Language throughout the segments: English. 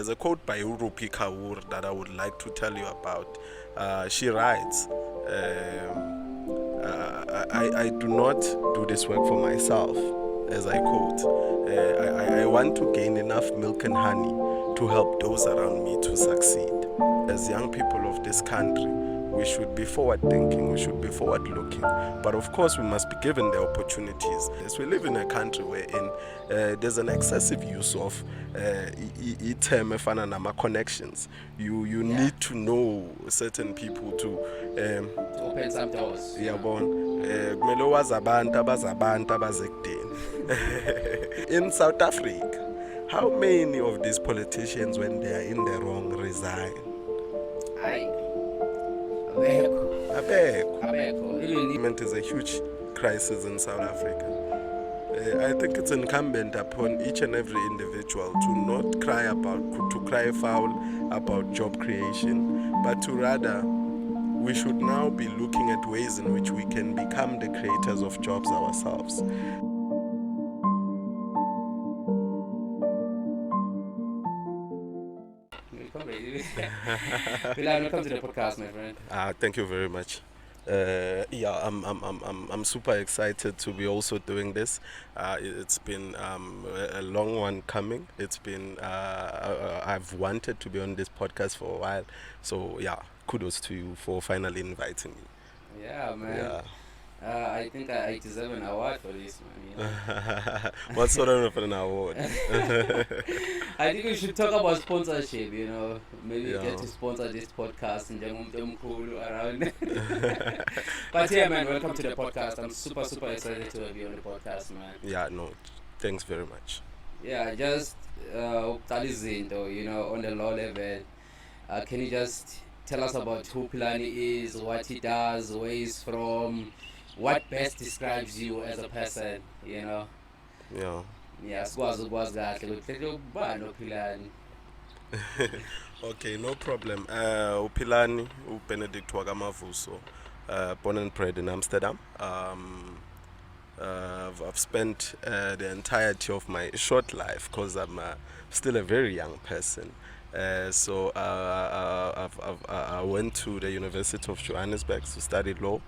there's a quote by Urupi Kaur that I would like to tell you about. She writes, I do not do this work for myself, as I quote. I want to gain enough milk and honey to help those around me to succeed. As young people of this country, we should be forward thinking, we should be forward looking, but of course we must be given the opportunities. As we live in a country wherein there's an excessive use of term connections. You need to know certain people to open some doors. Kumele wazi abantu abazabantu abazekudeni. In South Africa, how many of these politicians, when they are in the wrong, resign? Upliftment is a huge crisis in South Africa. I think it's incumbent upon each and every individual to not cry foul about job creation, but to rather, we should now be looking at ways in which we can become the creators of jobs ourselves. Philani, welcome to the podcast, my friend. Thank you very much. I'm super excited to be also doing this. It's been a long one coming. It's been I've wanted to be on this podcast for a while. So yeah, kudos to you for finally inviting me. Yeah, man. Yeah. I think I deserve an award for this, man. You know? What sort of an award? I think we should talk about sponsorship, you know. Maybe get to sponsor this podcast and around. But yeah, man, welcome to the podcast. I'm super excited to have you on the podcast, man. Yeah, no, thanks very much. Yeah, just you know, on the law level. Can you just tell us about who Philani is, what he does, where he's from? What best describes you as a person, you know? Yeah. Yeah, Okay, no problem. Philani, Benedict Wagamavuso, born and bred in Amsterdam. I've spent the entirety of my short life, because I'm still a very young person. So I went to the University of Johannesburg to study law.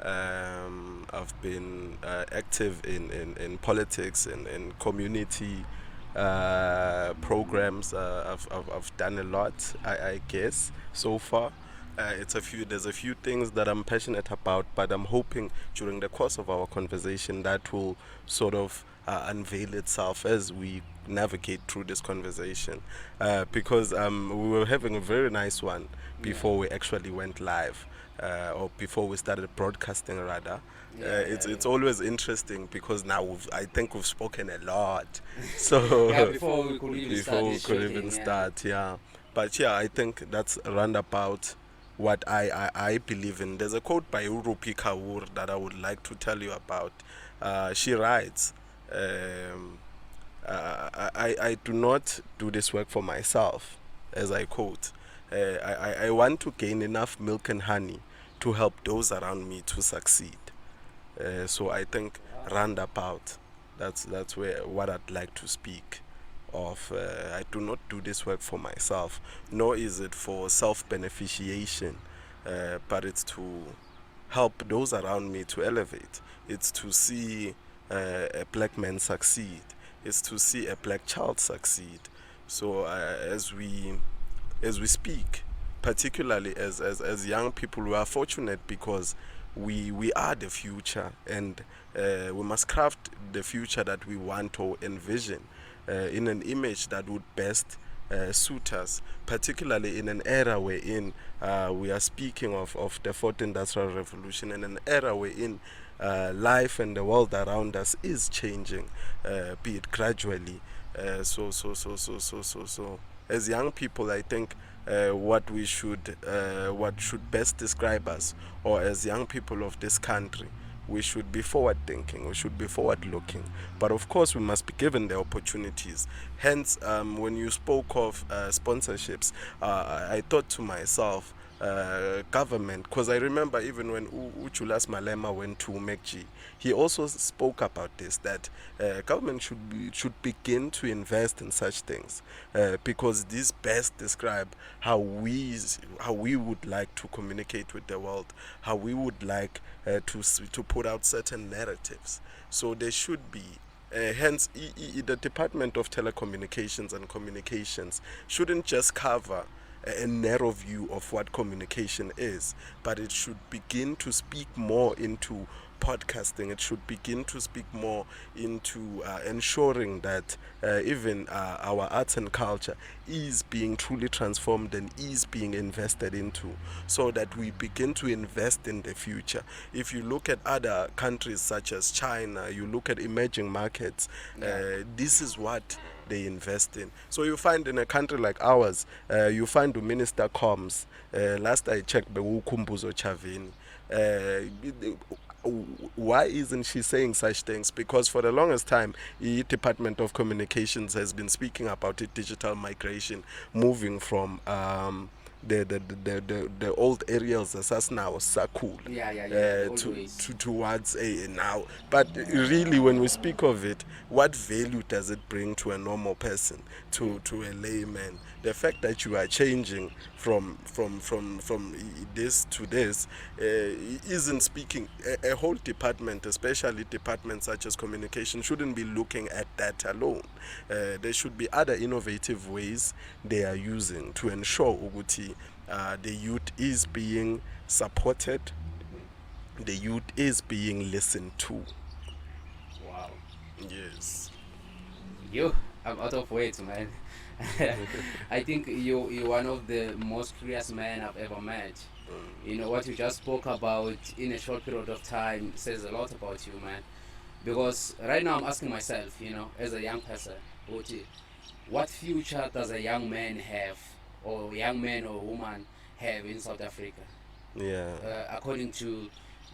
I've been active in politics and in community programs. I've done a lot, I guess, so far. There's a few things that I'm passionate about, but I'm hoping during the course of our conversation that will sort of unveil itself as we navigate through this conversation, because we were having a very nice one before we actually went live, or before we started broadcasting rather. It's always interesting because now I think we've spoken a lot, so before we could even start. But yeah, I think that's roundabout what I believe in. There's a quote by Urupi Kaur that I would like to tell you about. She writes, I do not do this work for myself, as I quote. I want to gain enough milk and honey to help those around me to succeed. So I think roundabout, that's what I'd like to speak of. I do not do this work for myself, nor is it for self-beneficiation, but it's to help those around me to elevate. It's to see a black man succeed. It's to see a black child succeed. So as we speak, particularly as young people, we are fortunate because we are the future, and we must craft the future that we want or envision in an image that would best suit us, particularly in an era wherein we are speaking of the fourth industrial revolution, in an era wherein life and the world around us is changing, be it gradually. So as young people, I think what should best describe us, or as young people of this country, we should be forward thinking, we should be forward looking, but of course we must be given the opportunities. Hence, when you spoke of sponsorships, I thought to myself, government, because I remember even when Julius Malema went to MacG, he also spoke about this, that government should begin to invest in such things, because these best describe how we would like to communicate with the world, how we would like to put out certain narratives. So there should be hence, the Department of Telecommunications and Communications shouldn't just cover a narrow view of what communication is, but it should begin to speak more into podcasting. It should begin to speak more into ensuring that even our arts and culture is being truly transformed and is being invested into, so that we begin to invest in the future. If you look at other countries such as China, you look at emerging markets, this is what they invest in. So you find in a country like ours, you find the minister comes. Last I checked, Kumbuzo Chavini. Why isn't she saying such things? Because for the longest time, the Department of Communications has been speaking about it, digital migration, moving from the old areas as now Sakul towards a now. But really, when we speak of it, what value does it bring to a normal person, to a layman? The fact that you are changing from this to this isn't speaking. A whole department, especially departments such as communication, shouldn't be looking at that alone. There should be other innovative ways they are using to ensure Uguti, the youth is being supported, the youth is being listened to. Wow. Yes. I'm out of words, man. I think you're one of the most curious men I've ever met. You know what you just spoke about in a short period of time says a lot about you, man. Because right now I'm asking myself, as a young person, what future does a young man have, or young man or woman have in South Africa? Yeah. According to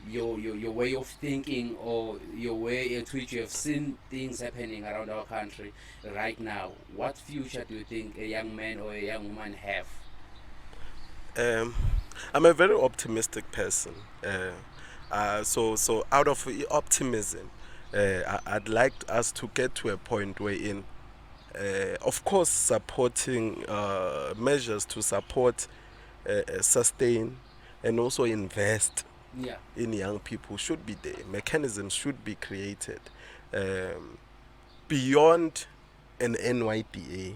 your way of thinking, or your way at which you have seen things happening around our country right now, what future do you think a young man or a young woman have? I'm a very optimistic person. So out of optimism, I'd like us to get to a point where of course, supporting measures to support, sustain, and also invest in young people should be there. Mechanisms should be created beyond an NYDA.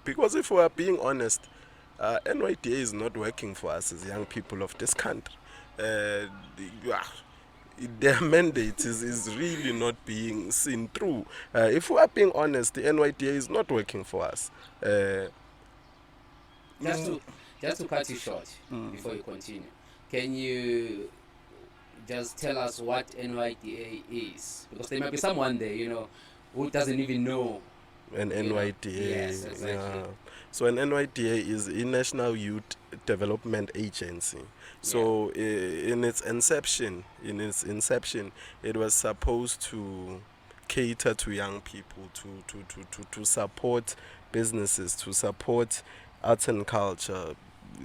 Because if we are being honest, NYDA is not working for us as young people of this country. Their mandate is really not being seen through. If we are being honest, the NYDA is not working for us. Just to cut you short before you continue, can you just tell us what NYDA is? Because there might be someone there, who doesn't even know an NYDA. Yes, exactly. Yeah. So an NYDA is a National Youth Development Agency. So in its inception, it was supposed to cater to young people, to support businesses, to support arts and culture.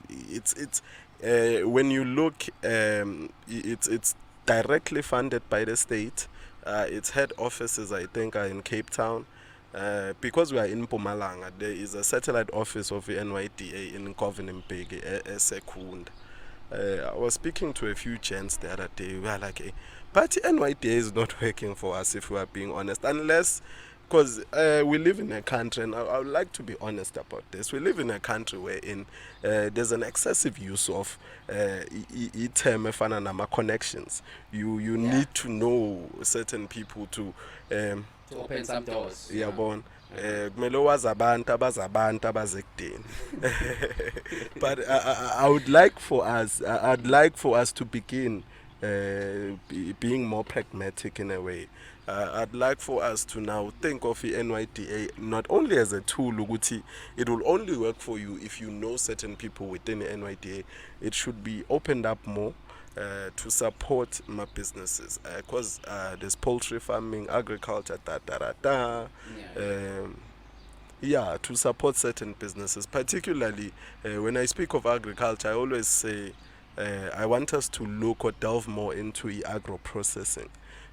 It's when you look, it's directly funded by the state. Its head offices, I think, are in Cape Town. Because we are in Mpumalanga, there is a satellite office of the NYDA in Govenembeke, Sekunda. I was speaking to a few gents the other day. We are like, but NYDA is not working for us, if we are being honest, unless, because we live in a country, and I would like to be honest about this. We live in a country wherein there's an excessive use of term connections. You need to know certain people to open some doors. Yabon. Kumele wazi abantu abazekudeni. But I would like for us, I'd like for us to begin being more pragmatic in a way. I'd like for us to now think of the NYDA not only as a tool, Uguti, it will only work for you if you know certain people within the NYDA. It should be opened up more to support my businesses, because there's poultry farming, agriculture, Yeah, to support certain businesses, particularly when I speak of agriculture, I always say I want us to look or delve more into agro processing,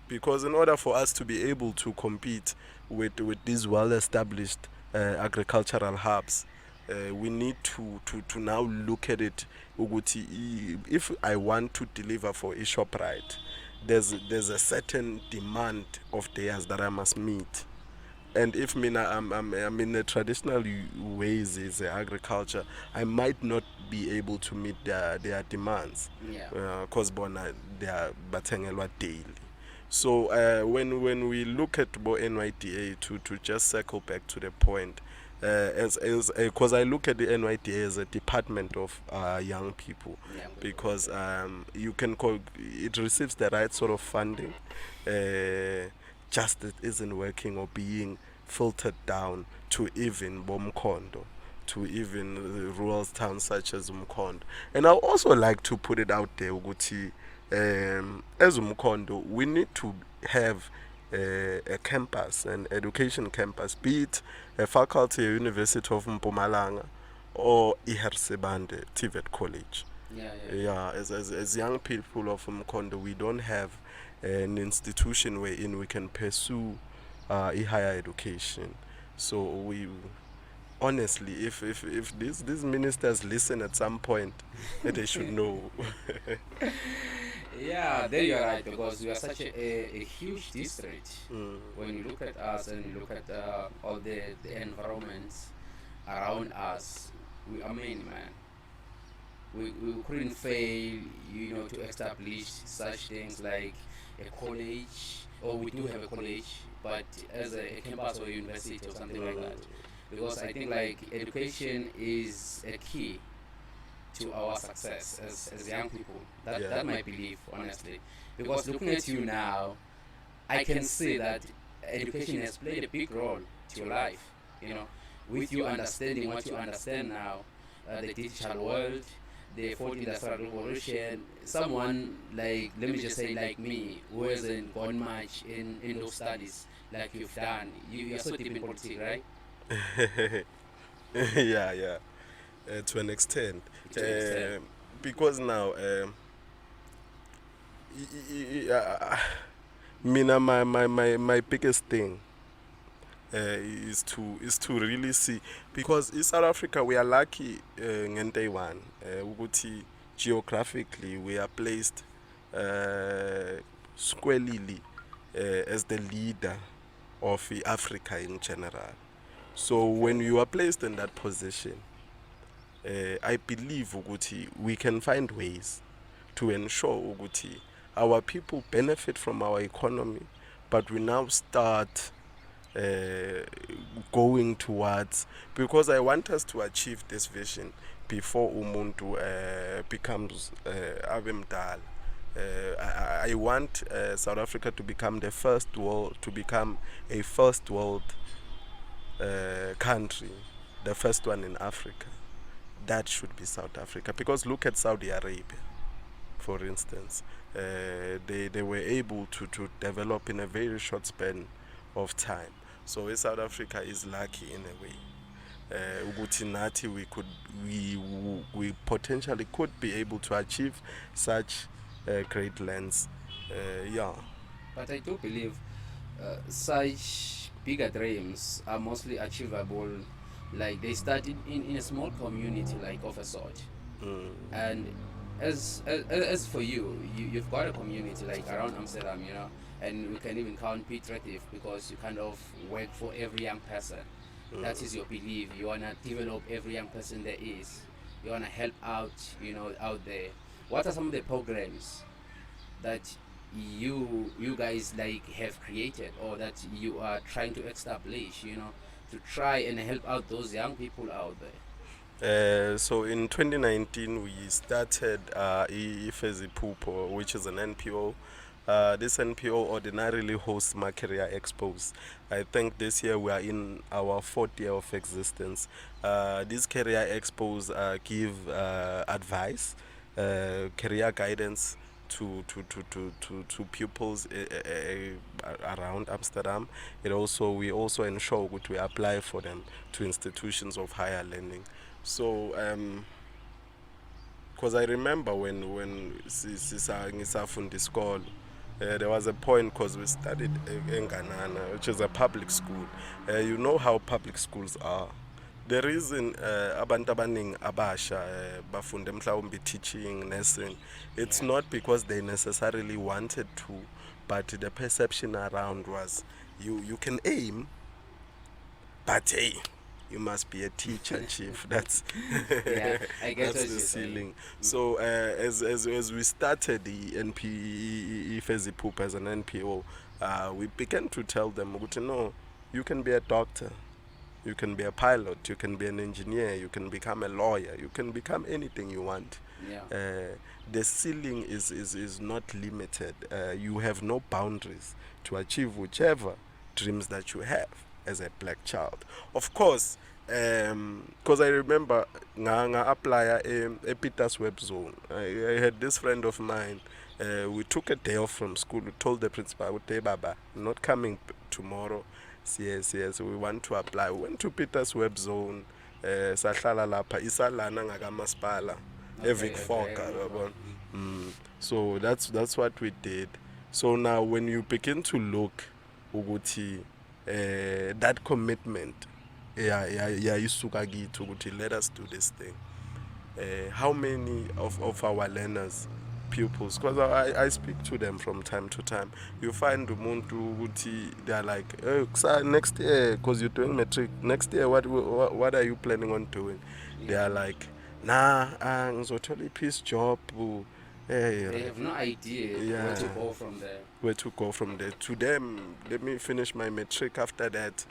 because in order for us to be able to compete with these well-established agricultural hubs, we need to now look at it. Ukuthi if I want to deliver for a shop right, there's a certain demand of theirs that I must meet. And if mina I'm in the traditional ways is agriculture, I might not be able to meet their demands, Yeah. because bona they are bathengelwa daily. So when we look at NYDA, to just circle back to the point, as because I look at the NYDA as a department of young people, Yeah. because you can call it receives the right sort of funding, just it isn't working or being filtered down to even Bomkondo, to even rural towns such as Umkondo. And I also like to put it out there, Uguti, as Umkondo, we need to have a campus, an education campus, be it a faculty or University of Mpumalanga or Ihersebande, TVET College. Yeah. Yeah, as young people of Mkondo, we don't have an institution wherein we can pursue a higher education. So we honestly, if these ministers listen at some point, they should know. Yeah, there you're right, because we are such a huge district. Mm. When you look at us and you look at all the environments around us, I mean, man, we couldn't fail, to establish such things like a college, or we do have a college, but as a campus or university or something like that. Because I think like education is a key to our success as young people. That my belief, honestly. Because looking at you now, I can see that education has played a big role to your life. You know, with you understanding what you understand now, the digital world, the fourth industrial revolution. Someone like, let me just say, like me, who hasn't gone much in those studies like you've done. You're so deep in politics, right? Yeah, to an extent. To an extent. Because now, mina my biggest thing is to really see, because in South Africa we are lucky ngente one ukuthi geographically we are placed squarely as the leader of Africa in general. So when you are placed in that position, I believe ukuthi we can find ways to ensure ukuthi our people benefit from our economy, but we now start going towards, because I want us to achieve this vision before umuntu becomes abemdala. I want South Africa to become the first world, to become a first world country, the first one in Africa. That should be South Africa, because look at Saudi Arabia, for instance. They were able to develop in a very short span of time. So South Africa is lucky in a way. Ukuthi nathi we potentially could be able to achieve such great lands. Yeah. But I do believe such bigger dreams are mostly achievable. Like they start in a small community, like of a sort. And as for you've got a community like around Amsterdam, and we can even count Piet Retief, because you kind of work for every young person. That is your belief. You wanna develop every young person there is. You wanna help out, out there. What are some of the programs that you guys like have created, or that you are trying to establish, to try and help out those young people out there? So in 2019 we started Pupo, which is an NPO. This NPO ordinarily hosts my career expos. I think this year we are in our 4th year of existence. These career expos give advice, career guidance to pupils around Amsterdam. We also ensure that we apply for them to institutions of higher learning. So because I remember when ngisafunda isikolo, there was a point because we studied in Ganana, which is a public school. You know how public schools are. The reason abantu abaningi abasha bafunde mhlawumbe teaching, nursing, it's not because they necessarily wanted to, but the perception around was you can aim, but hey, you must be a teacher, chief. That's I get that's what the you're ceiling. So as we started the NPE Fezipoop as an NPO, we began to tell them, no, you can be a doctor, you can be a pilot, you can be an engineer, you can become a lawyer, you can become anything you want. The ceiling is not limited. You have no boundaries to achieve whichever dreams that you have as a black child. Of course, because I remember nga apply a Peter's Web Zone. I had this friend of mine. We took a day off from school. We told the principal, Baba, I'm not coming tomorrow. Yes, we want to apply. We went to Peter's Web Zone. Sahlala lapha isalana ngakamasipala. Evic Foka. So that's what we did. So now when you begin to look ukuthi that commitment isuka kithi ukuthi let us do this thing. How many of our learners, pupils, because I speak to them from time to time, you find umuntu ukuthi they are like, next year, because you're doing matric, next year what are you planning on doing? They are like, nah, ngizothola i-peace job. They have no idea where to go from there. Where to go from there. To them, let me finish my matric. After that,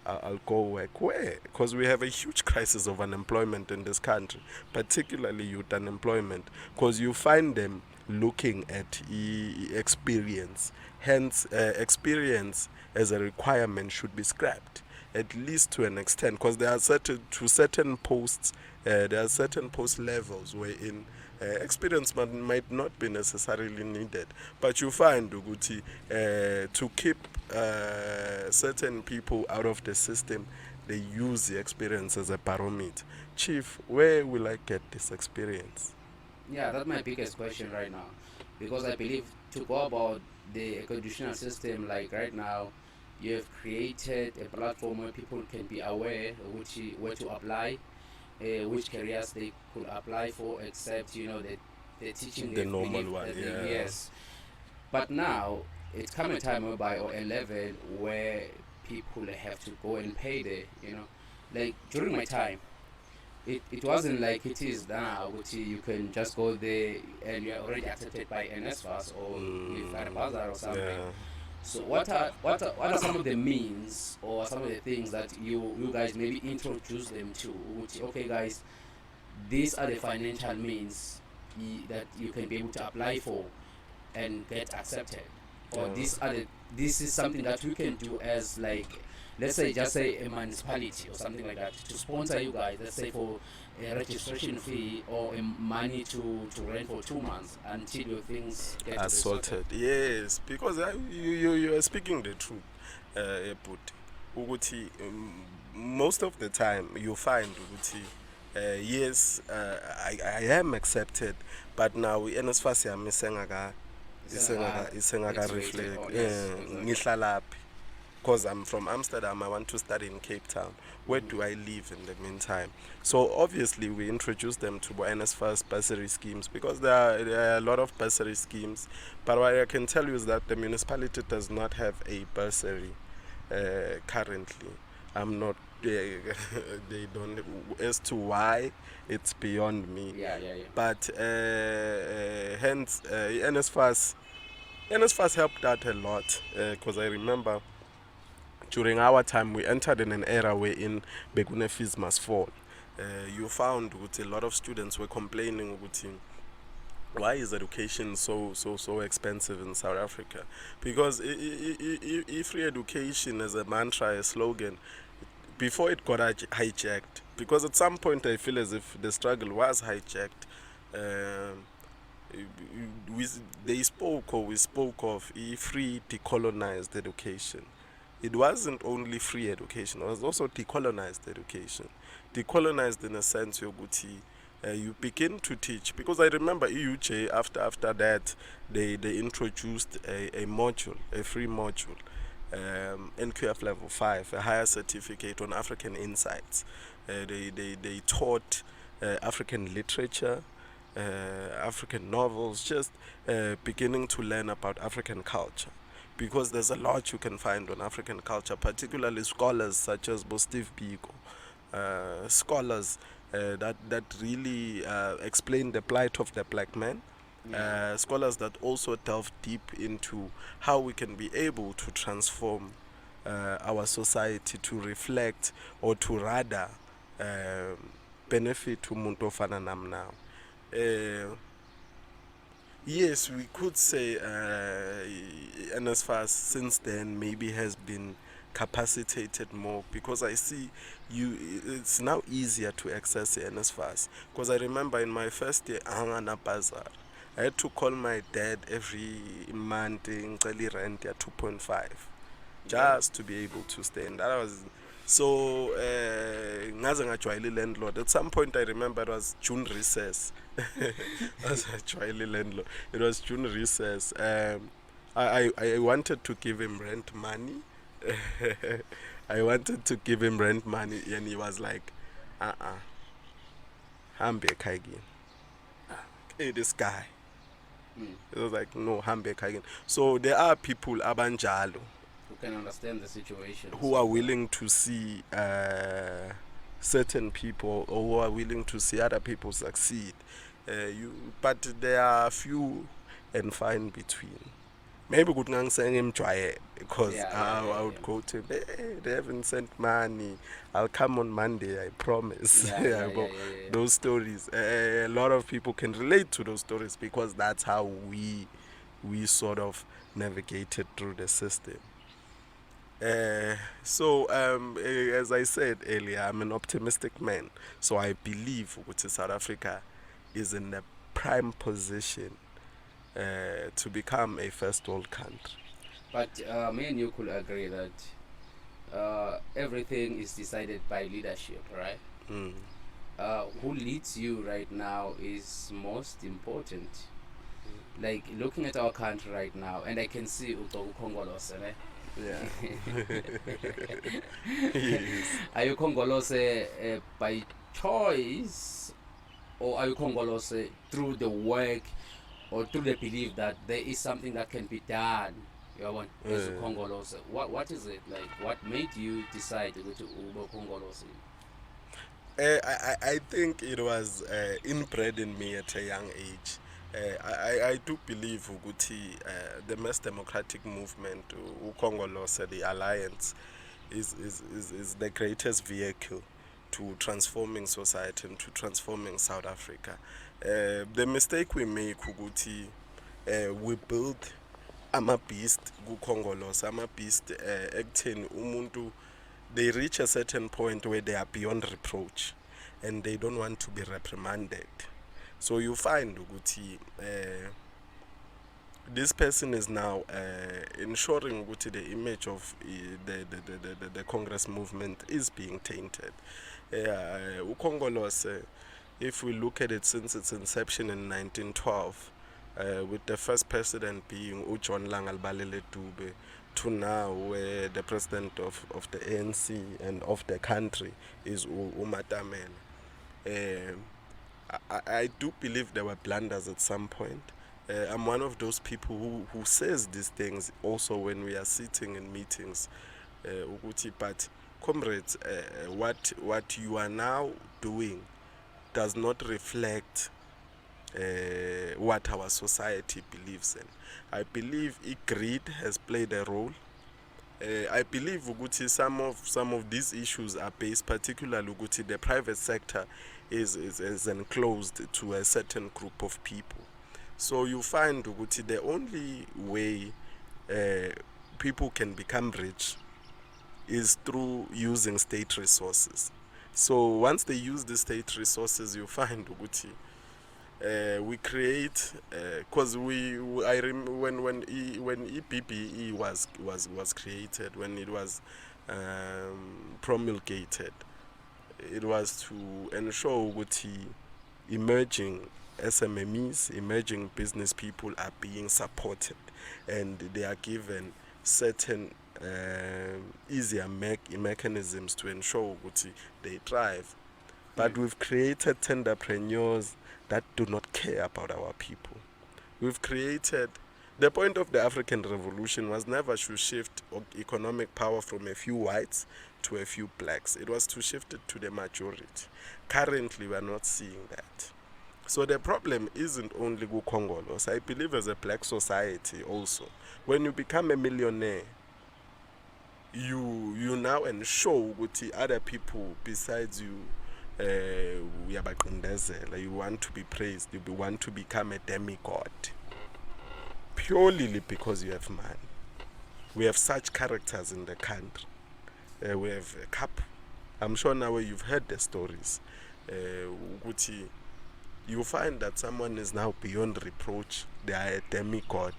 I'll go work. Where? Because we have a huge crisis of unemployment in this country, particularly youth unemployment. Because you find them looking at experience. Hence, experience as a requirement should be scrapped, at least to an extent. Because there are certain posts, there are certain post levels wherein experience might not be necessarily needed, but you find Uguti to keep certain people out of the system, they use the experience as a barometer. Chief, where will I get this experience? Yeah, that's my biggest question right now, because I believe to go about the conditional system, like right now, you have created a platform where people can be aware where to apply, which careers they could apply for, except the teaching The normal one, yes. But now it's come a time whereby, or a level where people have to go and pay like during my time, it wasn't like it is now, which you can just go there and you're already accepted by NSFAS or with Bazaar or something. So what are some of the means or some of the things that you guys maybe introduce them to? Which, okay guys, these are the financial means that you can be able to apply for and get accepted. Or this is something that we can do as, like, let's say just say a municipality or something like that to sponsor you guys, let's say for a registration fee or a money to rent for 2 months until your things get sorted. Yes, because you are speaking the truth, Uguti. Most of the time you find Uguti, yes, I am accepted, but now NSFAS yami isengaka reflect ngihlalaphi. Because I'm from Amsterdam, I want to study in Cape Town. Where do I live in the meantime? So obviously we introduce them to NSFAS bursary schemes, because there are a lot of bursary schemes. But what I can tell you is that the municipality does not have a bursary currently. I'm not. They don't. As to why, it's beyond me. But hence, NSFAS helped out a lot, because I remember during our time we entered in an era wherein bekune fees must fall. You found a lot of students were complaining why is education so expensive in South Africa? Because free education as a mantra, a slogan, before it got hijacked, because at some point I feel as if the struggle was hijacked, we, they spoke, or we spoke of free decolonized education. It wasn't only free education, it was also decolonized education. Decolonized in a sense yokuthi you begin to teach, because I remember EUJ after that they introduced a module, a free module, NQF level 5, a higher certificate on African insights. They taught African literature, African novels, just beginning to learn about African culture, because there's a lot you can find on African culture, particularly scholars such as Bo Steve Biko, scholars that really explain the plight of the black man, scholars that also delve deep into how we can be able to transform our society to reflect, or to rather benefit umuntu ofana nam now. Yes, we could say NSFAS since then maybe has been capacitated more, because I see it's now easier to access the NSFAS. Because I remember in my first year, Ahangana Bazar, I had to call my dad every month in rent at 2.5 just to be able to stay. And that was so ngaze ngajwayela landlord. At some point I remember it was June recess. As a jwayela landlord. It was June recess. I wanted to give him rent money. I wanted to give him rent money, and he was like, hambe again. Hey, this guy. It was like, no, hambe again. So there are people abanjalo who can understand the situation, who are willing to see certain people, or who are willing to see other people succeed. But there are few and far in between. Maybe good ngang saying him try it, because I would go to him, hey, they haven't sent money, I'll come on Monday, I promise. Those stories, a lot of people can relate to those stories, because that's how we sort of navigated through the system. So as I said earlier, I'm an optimistic man, so I believe South Africa is in a prime position to become a first world country. But me and you could agree that everything is decided by leadership, right? Who leads you right now is most important. Like looking at our country right now, and I can see Congolese, right? Yeah. Yes. Are you Congolese by choice, or are you Congolese through the work, or through the belief that there is something that can be done? You want as Congolese. What is it like? What made you decide to go to Uber Congolese? I think it was inbred in me at a young age. I do believe Uguti, the mass democratic movement, Ukongolose, the alliance, is the greatest vehicle to transforming society and to transforming South Africa. The mistake we make, Uguti, we build ama-beast ku-Congolose, ama-beast ekutheni umuntu, they reach a certain point where they are beyond reproach and they don't want to be reprimanded. So you find ukuthi this person is now ensuring ukuthi the image of the Congress movement is being tainted. Ukongolose, if we look at it since its inception in 1912, with the first president being John Langalbalele Dube, to now where the president of the ANC and of the country is Umatamela. I do believe there were blunders at some point. I'm one of those people who says these things also when we are sitting in meetings. But comrades, what you are now doing does not reflect what our society believes in. I believe greed has played a role. I believe Uguti, some of these issues are based, particularly Uguti, the private sector is enclosed to a certain group of people. So you find Uguti, the only way people can become rich is through using state resources. So once they use the state resources, you find Uguti, We create because when EPPE was created, when it was promulgated, it was to ensure that emerging SMMEs, emerging business people are being supported, and they are given certain easier mechanisms to ensure that they thrive. But we've created entrepreneurs that do not care about our people. We've created. The point of the African Revolution was never to shift economic power from a few whites to a few blacks. It was to shift it to the majority. Currently, we are not seeing that. So the problem isn't only Congolos. I believe as a black society also, when you become a millionaire, you now ensure with other people besides you, you want to be praised, you want to become a demigod purely because you have money. We have such characters in the country. We have a couple. I'm sure now you've heard the stories. You find that someone is now beyond reproach. They are a demigod.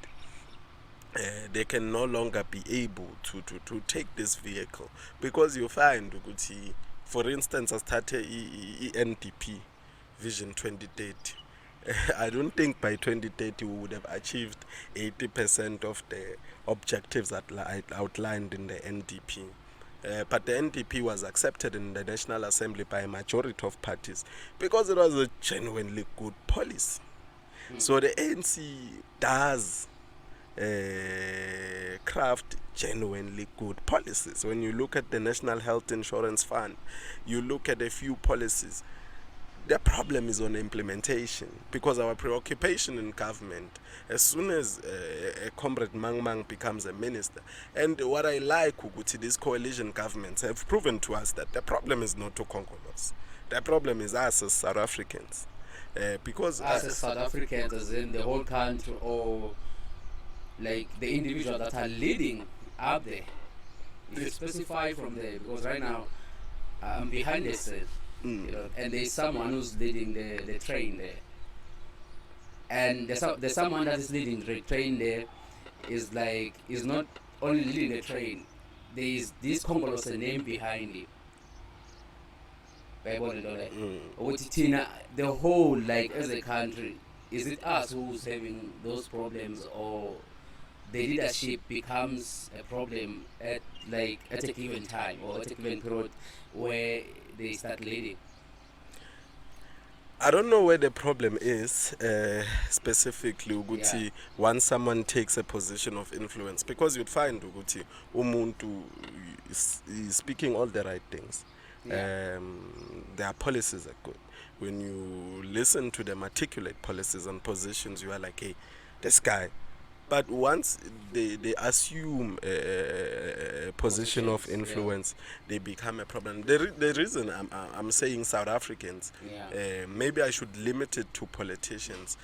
They can no longer be able to take this vehicle because you find, for instance, I started NDP Vision 2030. I don't think by 2030 we would have achieved 80% of the objectives that I outlined in the NDP. But the NDP was accepted in the National Assembly by a majority of parties because it was a genuinely good policy. So the ANC does craft genuinely good policies. When you look at the National Health Insurance Fund, you look at a few policies. The problem is on implementation because our preoccupation in government, as soon as a comrade Mang Mang becomes a minister, and what I like Uguti, these coalition governments have proven to us that the problem is not to Congolese. The problem is us as South Africans. Because us as South Africans, as in the whole country, or like the individuals that are leading up there. If you specify from there, because right now I'm behind the scene. And there's someone who's leading the train there, and there's someone that is leading the train there is not only leading the train. There is this Congolese name behind it. The whole, like, as a country, is it us who's having those problems, or the leadership becomes a problem at a given time or at a given period where they start leading? I don't know where the problem is specifically, Uguti, once someone takes a position of influence, because you'd find Uguti, Umuntu is speaking all the right things. Their policies are good. When you listen to them articulate policies and positions, you are like, hey, this guy. But once they assume a position of influence, they become a problem. The reason I'm saying South Africans, maybe I should limit it to politicians,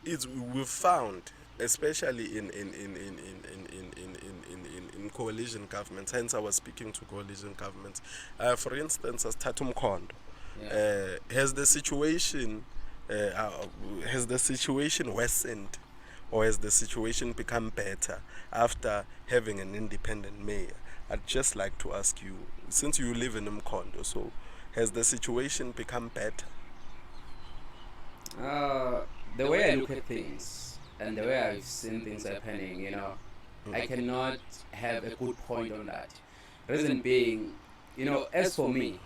is we've found, especially in coalition governments, hence I was speaking to coalition governments. For instance, as Tatum Kondo, has the situation worsened? Or has the situation become better after having an independent mayor? I'd just like to ask you, since you live in Mkondo, so has the situation become better? The way I look at things and the way I've seen things happening, I cannot have a good point on that. Reason being, as for me,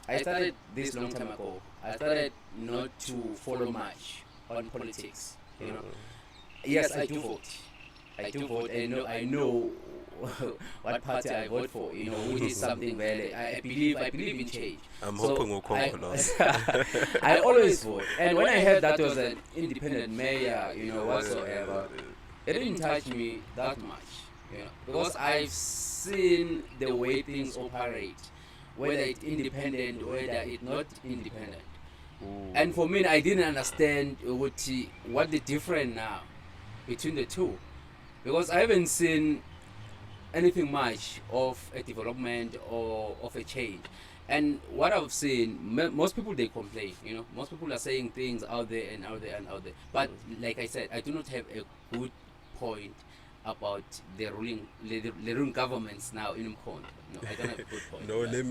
I started this long time ago. I started not to follow much on politics, Yes, I do vote. I do vote. I know what party I vote for. Which is something very. I believe in change. I'm hoping I always vote. And when I heard that was an independent mayor, whatsoever, it didn't touch me that much. Because I've seen the way things operate, whether it's independent, whether it's not independent. And for me, I didn't understand what the difference now between the two, because I haven't seen anything much of a development or of a change. And what I've seen, most people they complain. Most people are saying things out there and out there and out there. But like I said, I do not have a good point about the ruling governments now in Mkondo. No, I don't have a good point. No, on that.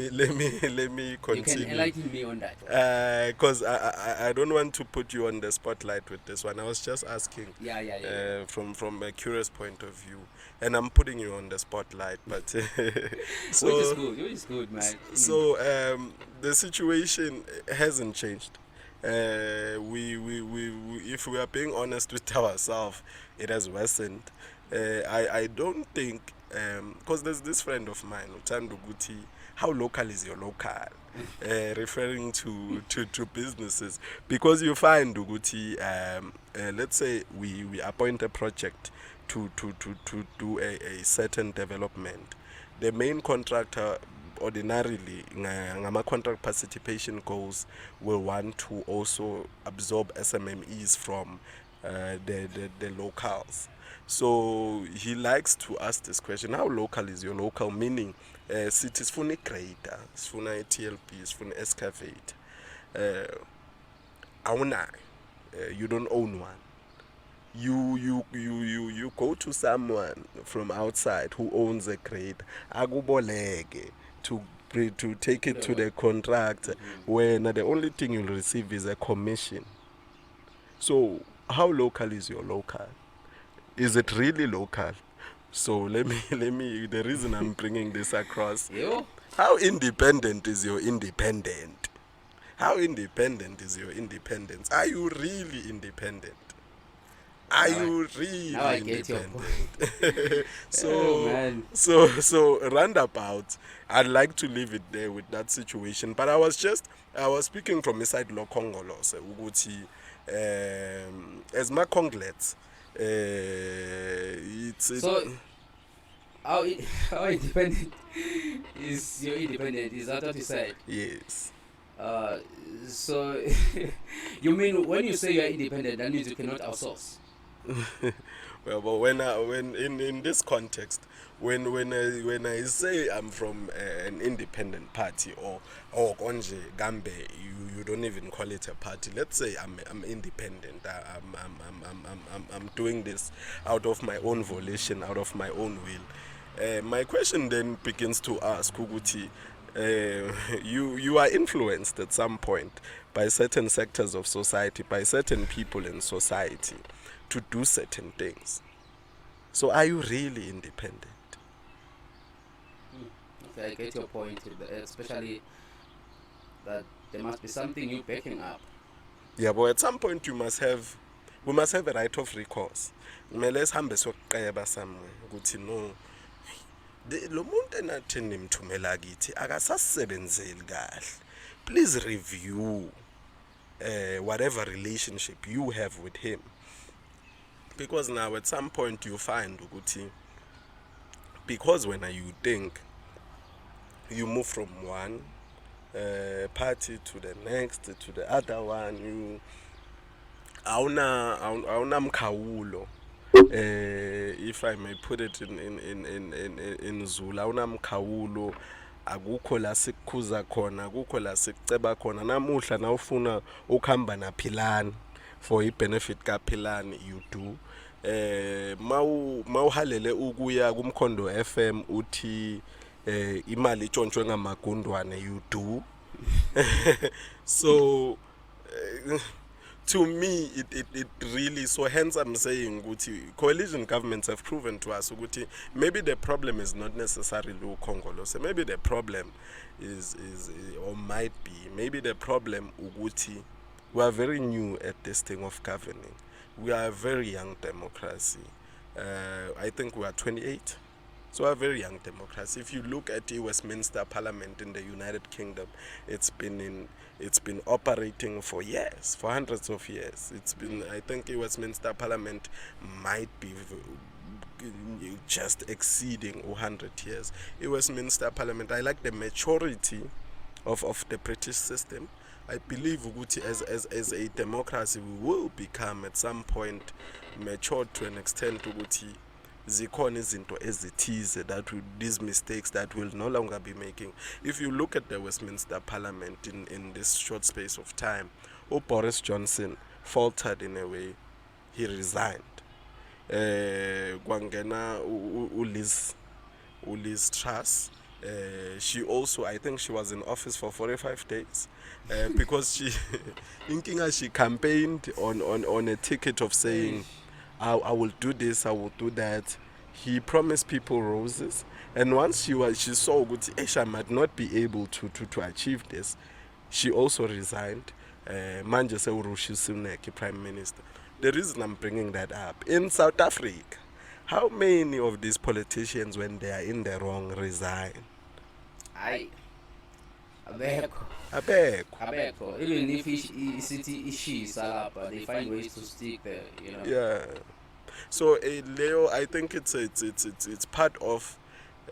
let me You can continue. enlighten me on that one. Because I don't want to put you on the spotlight with this one. I was just asking Yeah. from a curious point of view, and I'm putting you on the spotlight. But so Which is good, man. so the situation hasn't changed. If we are being honest with ourselves, it has worsened. I don't think, because there's this friend of mine, Utando Guti, how local is your local? Referring to businesses. Because you find, Uguti, let's say we appoint a project to do a certain development. The main contractor ordinarily ngama contract participation goals will want to also absorb SMMEs from the locals. So he likes to ask this question: how local is your local? Meaning, cities funa grader, funa TLP, funa excavate. Awunayo, you don't own one. You go to someone from outside who owns a crate, akuboleke to take it to the contractor, when the only thing you'll receive is a commission. So how local is your local? Is it really local? So let me the reason I'm bringing this across, Yo. how independent is your independent? How independent is your independence? Are you really independent? Are you really now I get your independent? Oh, man. so roundabout, I'd like to leave it there with that situation. But I was speaking from inside Lokongolo, Uguti, as my conglets, it's So how independent is your independent? Is that what you said? yes. So you mean when you say you are independent, that means you cannot outsource? Well, but when in this context, when I say I'm from an independent party or konje gambe, you don't even call it a party. Let's say I'm independent. I'm doing this out of my own volition, out of my own will. My question then begins to ask, Kuguti, you are influenced at some point by certain sectors of society, by certain people in society, to do certain things. So are you really independent? Okay, I get your point, especially that there must be something you backing up. Yeah, but at some point we must have a right of recourse. Kumele sihambe siyokuqeba somewhere ukuthi no, lo muntu enathi nimthumela kithi akasasebenzeli kahle. Please review whatever relationship you have with him. Because now at some point you find ukuthi, because when you think you move from one party to the next to the other one, you awuna mkhawulo, if I may put it in Zulu, awuna mkhawulo. Akukho la sikukhuza khona, akukho la sikuceba khona. Namuhla nawufuna ukuhamba na Philani for i-benefit ka Philani, you do. Mawuhalele ukuya kumkhondo FM uthi imali itshontshwe ngamagundwane, you do. So to me it really, so hence I'm saying ukuthi coalition governments have proven to us ukuthi maybe the problem is not necessarily uKhongolo. So maybe the problem is or might be, maybe the problem ukuthi we are very new at this thing of governing. We are a very young democracy. I think we are 28. So a very young democracy. If you look at the Westminster Parliament in the United Kingdom, it's been operating for years, for hundreds of years. I think the Westminster Parliament might be just exceeding 100 years. The Westminster Parliament, I like the maturity of the British system. I believe Uguti, as a democracy, we will become at some point matured to an extent Uguti, zikhona izinto ezithize these mistakes that will no longer be making. If you look at the Westminster Parliament in this short space of time, Boris Johnson faltered in a way. He resigned. Kwangena Liz Truss. She also, I think she was in office for 45 days because she campaigned on a ticket of saying, I will do this, I will do that. He promised people roses, and once she saw that I might not be able to achieve this, she also resigned. Manje sewuRishi Sunak, Prime Minister. The reason I'm bringing that up, in South Africa, how many of these politicians, when they are in the wrong, resign? Abeko. Even if city ishisa lapha, they find ways to stick there, you know. Yeah. So Leo, I think it's part of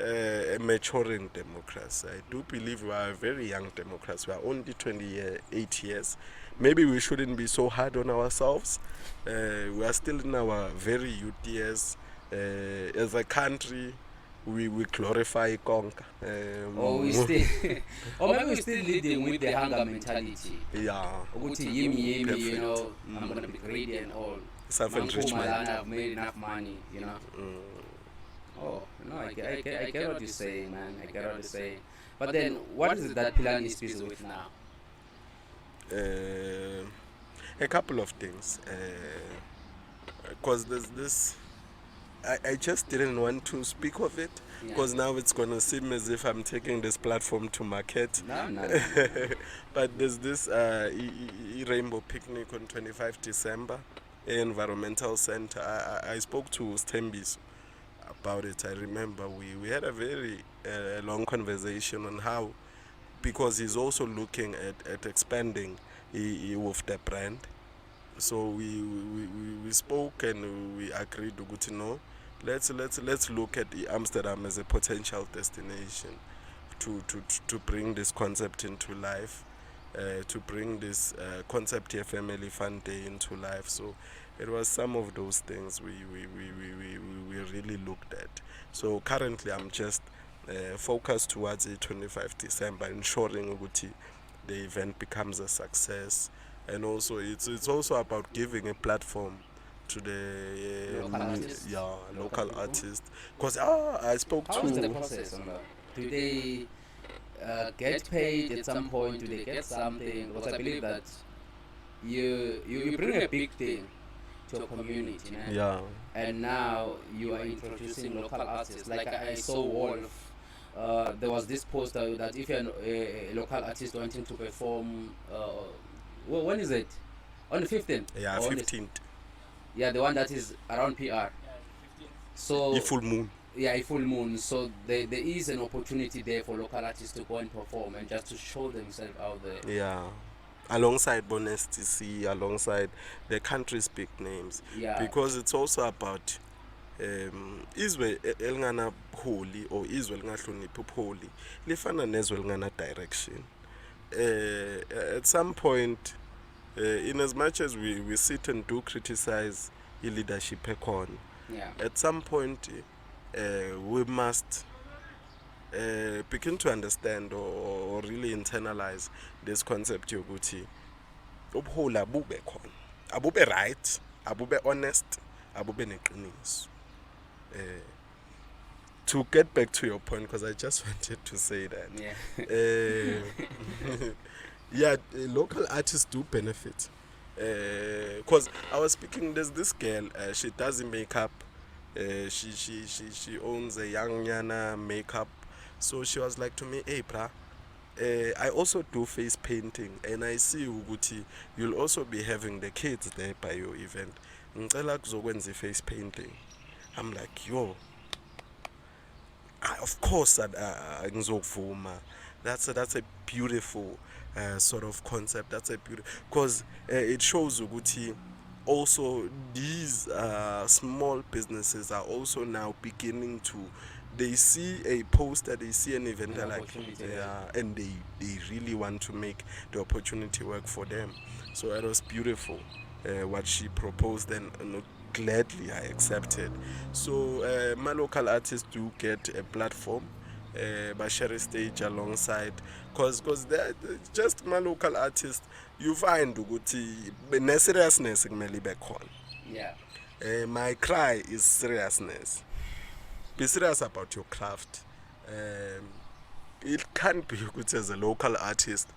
a maturing democracy. I do believe we are a very young democracy. We are only 28 years. Maybe we shouldn't be so hard on ourselves. We are still in our very youth years. As a country, we glorify Konka. Or we still, or maybe we're still leading with the hunger mentality. Yeah. Yimmy, you know, I'm gonna be greedy and all. Self-enrichment. I've made enough money, you know. Oh, no, I get what you're saying, man. I get what you're saying. But then, what is it that Philani is busy with now? A couple of things. Because there's this. I just didn't want to speak of it because now it's going to seem as if I'm taking this platform to market. No. But there's this rainbow picnic on 25 December. Environmental Center. I spoke to Stembis about it. I remember we had a very long conversation on how, because he's also looking at expanding with the brand. So we spoke and we agreed to know. Let's look at Amsterdam as a potential destination to bring this concept into life. To bring this concept here, Family Fun Day, into life. So it was some of those things we really looked at. So currently I'm just focused towards the 25 December, ensuring that the event becomes a success. And also it's also about giving a platform to the local artists. Because I spoke How to... is the process on that? Do they get paid at some point? Do they get something? Because I believe that you bring a big thing to a community, man. Yeah. And now you are introducing local artists. Like I saw Wolf. There was this poster that if you're a local artist wanting to perform, when is it? On the 15th? Yeah, 15th. Yeah, the one that is around PR. So The full moon. Yeah, a full moon. So there is an opportunity there for local artists to go and perform and just to show themselves out there. Yeah. Alongside Bonus TC, alongside the country's big names. Yeah. Because it's also about izwe elingana holy or izwe lingahloniphi upholi lifana nezwe elingana direction. At some point, in as much as we sit and do criticize the leadership econ, at some point we must begin to understand or really internalize this concept yokuthi ubuholi abube khona, abube right, abube honest, abube neqiniso. To get back to your point, because I just wanted to say that. Yeah, local artists do benefit. Because I was speaking, there's this girl, she does makeup. She owns a young Nyana makeup. So she was like to me, hey, brah, I also do face painting, and I see Uguti, you'll also be having the kids there by your event. Ngicela kuzokwenza face painting. I'm like, yo, of course, ngizovuma. That's a beautiful sort of concept. That's a beautiful, because it shows Uguti. Also, these small businesses are also now beginning to, they see a poster, they see an event, and they really want to make the opportunity work for them. So it was beautiful what she proposed, and gladly I accepted. So my local artists do get a platform, but share a stage alongside, cause they're just my local artists. You find ukuthi ne-seriousness kumele ibe khona. Yeah. My cry is seriousness. Be serious about your craft. It can't be good as a local artist.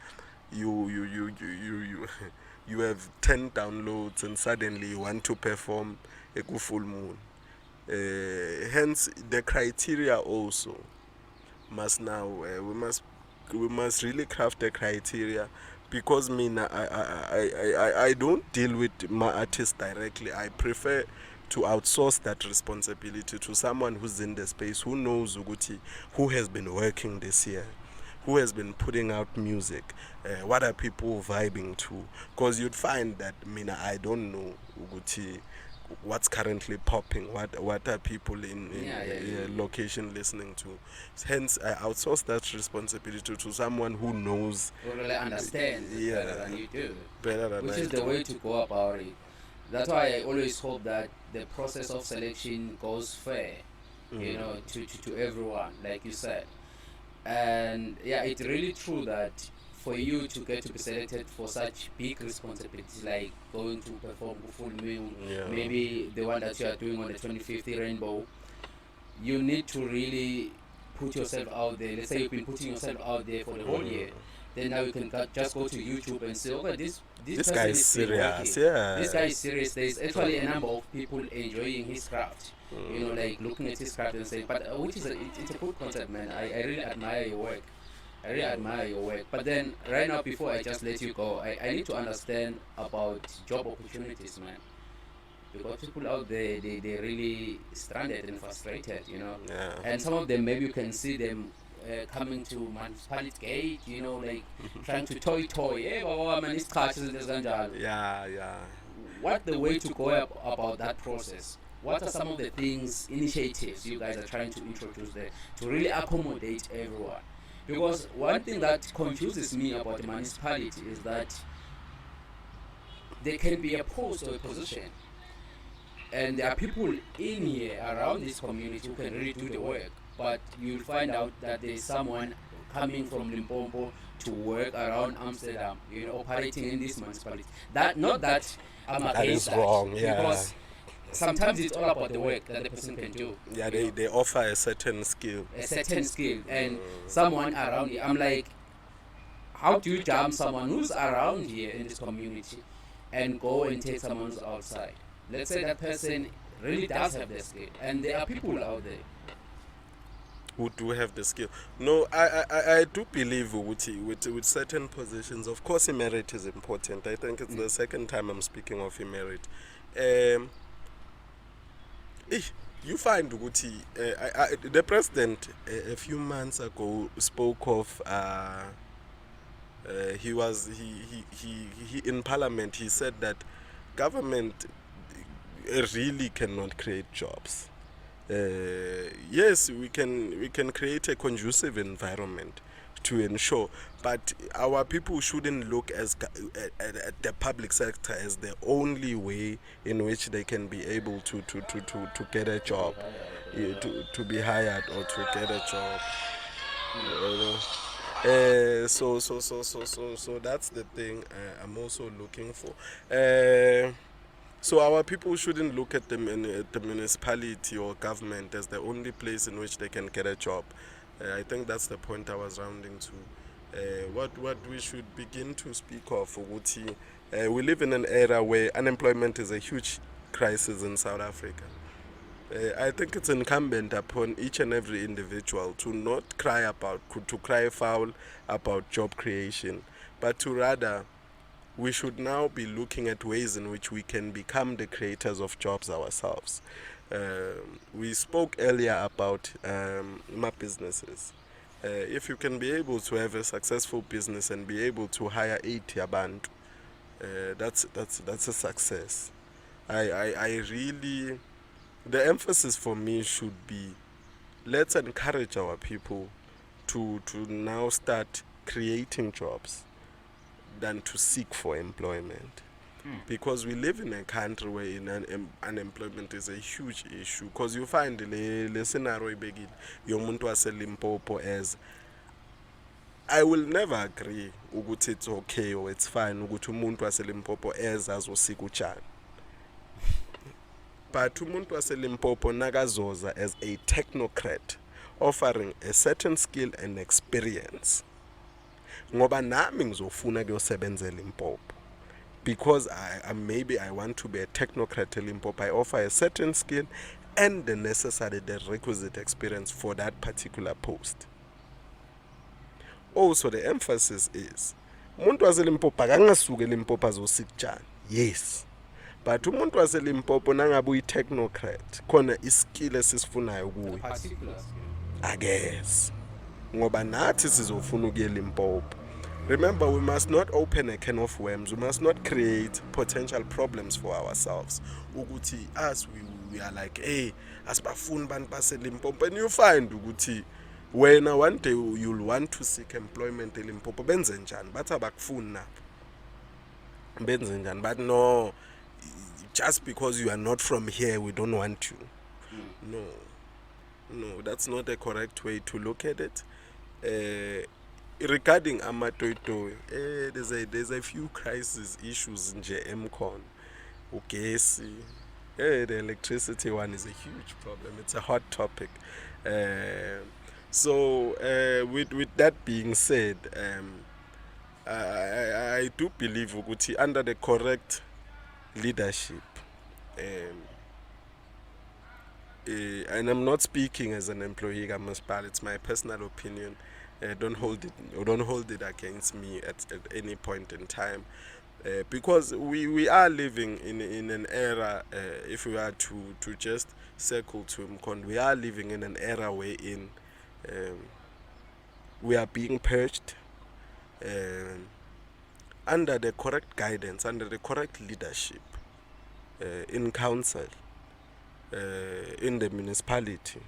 You you have 10 downloads and suddenly you want to perform a full moon. Hence, the criteria also must now we must really craft the criteria, because I don't deal with my artists directly. I prefer to outsource that responsibility to someone who's in the space, who knows ukuthi, who has been working this year, who has been putting out music, what are people vibing to, because you'd find that I don't know ukuthi what's currently popping, what are people in location listening to. Hence I outsource that responsibility to someone who knows, Who really understands it better than you do, better than which I is the do. way to go about it. That's why I always hope that the process of selection goes fair, you know, to everyone, like you said. And yeah, it's really true that for you to get to be selected for such big responsibilities like going to perform full moon, Yeah. maybe the one that you are doing on the 25th rainbow, you need to really put yourself out there. Let's say you've been putting yourself out there for the whole year, then now you can just go to YouTube and say, okay, this This person guy is is been serious, working. yeah. This guy is serious. There's actually a number of people enjoying his craft, you know, like looking at his craft and saying, but which is it's a good concept, man. I really admire your work. I really admire your work. But then right now, before I just let you go, I need to understand about job opportunities, man. Because people out there, they're really stranded and frustrated, you know. Yeah. And some of them, maybe you can see them coming to municipality gate, you know, like trying to toy. Hey, man, it's catches in this ganjalo. Yeah. What the way to go about that process? What are some of the things, initiatives you guys are trying to introduce there to really accommodate everyone? Because one thing that confuses me about the municipality is that there can be a post or a position, and there are people in here around this community who can really do the work, but you'll find out that there's someone coming from Limpopo to work around Amsterdam, you know, operating in this municipality. That, not that I'm That against is wrong, yeah. because sometimes it's all about the work that the person can do. Yeah, you know, they offer a certain skill. a certain skill, and someone around here. I'm like, how do you jump someone who's around here in this community and go and take someone who's outside? Let's say that person really does have the skill, and there are people out there. Who do have the skill. No, I do believe with certain positions, of course, merit is important. I think it's the second time I'm speaking of merit. You find Uguti, the president a few months ago spoke of he in parliament, he said that government really cannot create jobs. Yes, we can create a conducive environment to ensure, but our people shouldn't look at the public sector as the only way in which they can be able to get a job, to be hired or to get a job. So that's the thing I'm also looking for. So our people shouldn't look at the municipality or government as the only place in which they can get a job. I think that's the point I was rounding to. What we should begin to speak of, Uguti, we live in an era where unemployment is a huge crisis in South Africa. I think it's incumbent upon each and every individual to not cry foul about job creation, but to rather, we should now be looking at ways in which we can become the creators of jobs ourselves. We spoke earlier about my businesses. If you can be able to have a successful business and be able to hire 80 abantu, that's a success. I really, the emphasis for me should be, let's encourage our people to now start creating jobs than to seek for employment. because we live in a country where unemployment is a huge issue. Because you find le scenario ibekile yomuntu waseLimpopo as I will never agree ukuthi it's okay or it's fine ukuthi umuntu waseLimpopo as azosika utshani. But umuntu waseLimpopo nakazoza as a technocrat offering a certain skill and experience. Ngoba nami ngizofuna kuyosebenza eLimpopo. Because maybe I want to be a technocrat in Limpopo, I offer a certain skill and the requisite experience for that particular post. Also, the emphasis is, umuntu waseLimpopo akangasuke eLimpopo azosika. Yes. But umuntu waseLimpopo nangabe uyi-technocrat, khona iskill esisifunayo kuye. Particular skill. I guess. Ngoba nathi sizofuna ukuya eLimpopo. Remember, we must not open a can of worms. We must not create potential problems for ourselves. Ukuthi us we are like, hey, asibafuni bantu baseLimpopo, and you find ukuthi when one day you'll want to seek employment eLimpopo, benze njani? Bathi abakufuni nabo. Benze njani? But no, just because you are not from here, we don't want you. No, that's not a correct way to look at it. Regarding amatoito, there's a few crisis issues in JMCon. Ugesi, the electricity one is a huge problem. It's a hot topic. So with that being said, I do believe ukuthi under the correct leadership, and I'm not speaking as an employee, municipality. It's my personal opinion. Don't hold it against me at any point in time, because we are living in an era. If we are to just circle to Mkondo, we are living in an era wherein we are being purged under the correct guidance, under the correct leadership in council, in the municipality.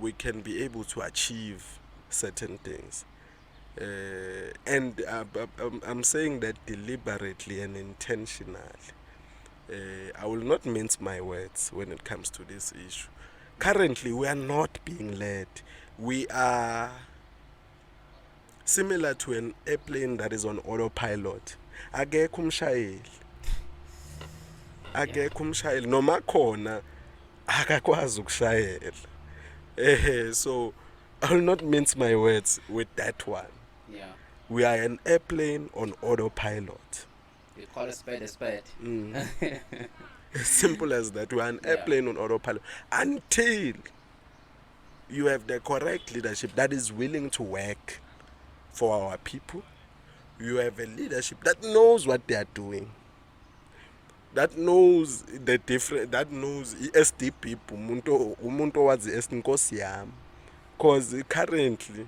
We can be able to achieve certain things, and I'm saying that deliberately and intentionally. I will not mince my words when it comes to this issue. Currently, we are not being led. We are similar to an airplane that is on autopilot. Akekho umshayeli noma khona akakwazi ukushayela. So I will not mince my words with that one. Yeah. We are an airplane on autopilot. You call a spade a spade. As simple as that. We are an airplane on autopilot until you have the correct leadership that is willing to work for our people. You have a leadership that knows what they are doing. That knows the different. That knows SD people. Umuntu was the Nkosi yami. Because currently,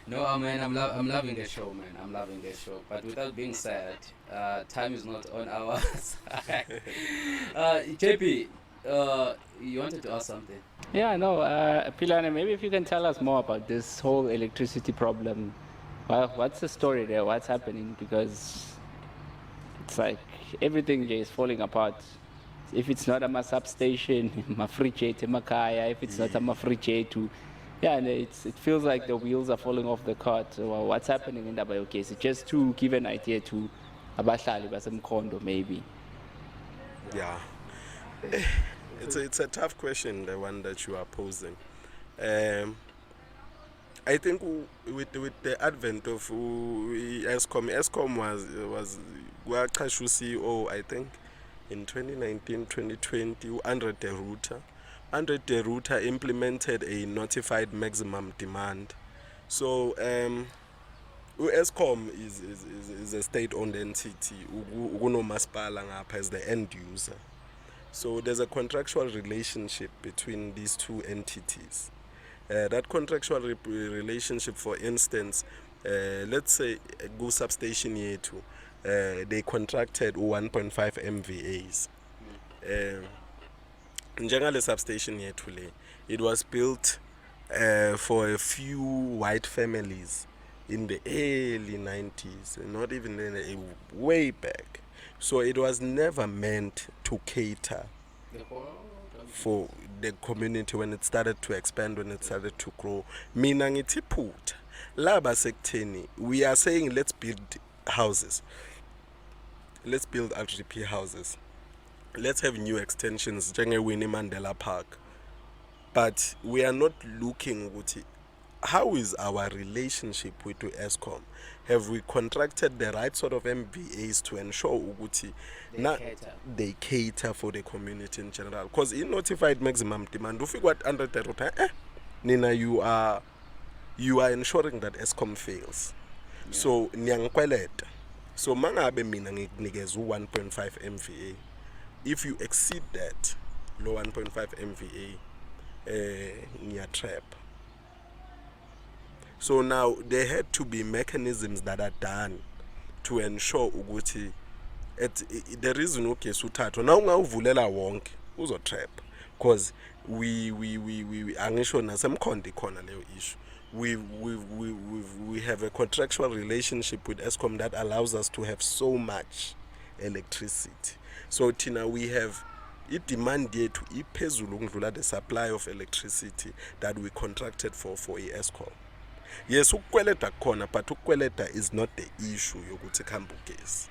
No, man, I'm loving the show, man. I'm loving the show. But with that being said, time is not on our side. JP, you wanted to ask something? Yeah, no, Philani, maybe if you can tell us more about this whole electricity problem. Well, what's the story there? What's happening? Because it's like everything is falling apart. If it's not a substation, makaya. If it's not a mafrichetu, yeah, and it feels like the wheels are falling off the cart. So, what's happening in Dabayo case? Just to give an idea to Abahlali Basemkondo, maybe. Yeah, it's a tough question, the one that you are posing. I think with the advent of Eskom was Gwaqashu CEO, I think, in 2019, 2020, Andre de Ruyter implemented a notified maximum demand. So Eskom is a state-owned entity. Ugunomasipala ngapha as the end user. So there's a contractual relationship between these two entities. That contractual relationship, for instance, let's say go substation yethu, they contracted 1.5 MVAs. Njengale substation yethu le, it was built for a few white families in the early 90s, not even way back. So it was never meant to cater for the community when it started to expand, when it started to grow. Mina ngithi phutha laba sekutheni, we are saying let's build houses, let's build RGP houses, let's have new extensions njenge-Winnie Mandela Park, but we are not looking ukuthi how is our relationship with the Eskom. Have we contracted the right sort of MVAs to ensure ukuthi they cater for the community in general? Because in notified maximum demand, if you got under the Nina, you are ensuring that Eskom fails. Yeah. So niyangkweleta. So mangabe mina ngikunikeza 1.5 MVA. If you exceed that low 1.5 MVA, niya trap. So now there had to be mechanisms that are done to ensure ukuthi the reason okay suthatho now ungawuvulela wonke uzo trap, because we angisho nasemkhonde khona leyo issue. We have a contractual relationship with Eskom that allows us to have so much electricity. So tina we have demand yethu iphezulu ukudlula the supply of electricity that we contracted for Eskom. Yes, ukweleta khona, but ukweleta is not the issue yokuthi khamba ugesi.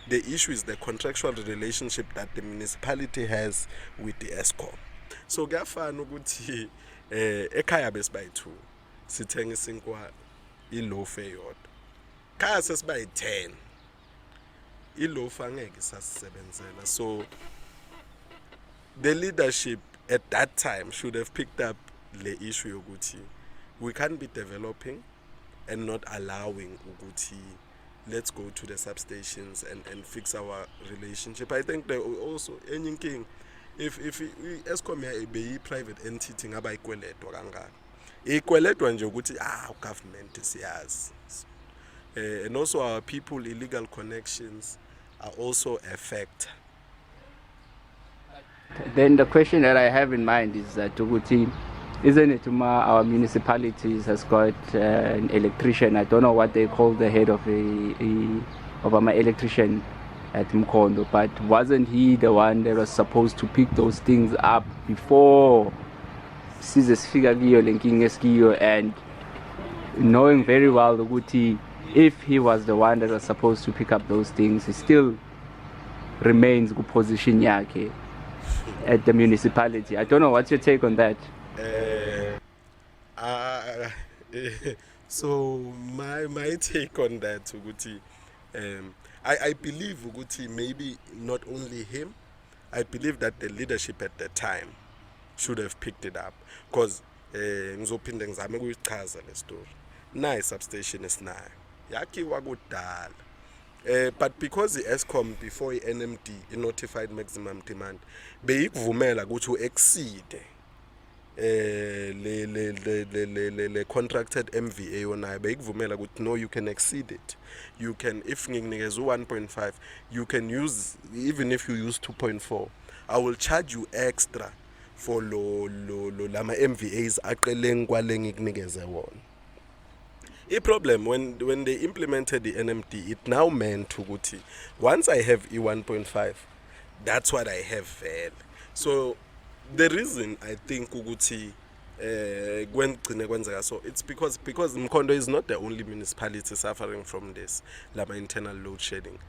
The issue is the contractual relationship that the municipality has with the Eskom. So kuyafana ukuthi ekhaya besibayithu sithenga isinkwa iloaf eyodwa. Khaya sesibayi10. Iloaf angeke sasisebenzela. So the leadership at that time should have picked up the issue yokuthi we can't be developing and not allowing ukuthi let's go to the substations and fix our relationship. I think there also anything if Eskom be private entity ngaba ikweletwa kangaka. Ikweletwa nje ukuthi government siyazi. And also our people illegal connections are also a factor. Then the question that I have in mind is that ukuthi, isn't it our municipalities has got an electrician? I don't know what they call the head of my electrician at Mkondo, but wasn't he the one that was supposed to pick those things up before Caesar's figure linking Eskio, and knowing very well the Guti, if he was the one that was supposed to pick up those things, he still remains good position yake at the municipality. I don't know, what's your take on that? So my take on that, Uguti, I believe Uguti maybe not only him, I believe that the leadership at the time should have picked it up, because ngizophinde ngizame ukuyichaza le story. Nayi substation esinayo yakhiwa kudala, but because the Eskom before NMD notified maximum demand beyikuvumela ukuthi uexceed le contracted MVA yonayo, beyikuvumela ukuthi no, you can exceed it. You can, if ngikunikeza 1.5, you can use, even if you use 2.4, I will charge you extra for lama MVAs aqeleng kwale ngikunikeze wona. The problem when they implemented the NMD, it now meant ukuthi once I have E1.5, that's what I have vele. So the reason I think ukuthi when so it's because Mkondo is not the only municipality suffering from this lama internal load shedding.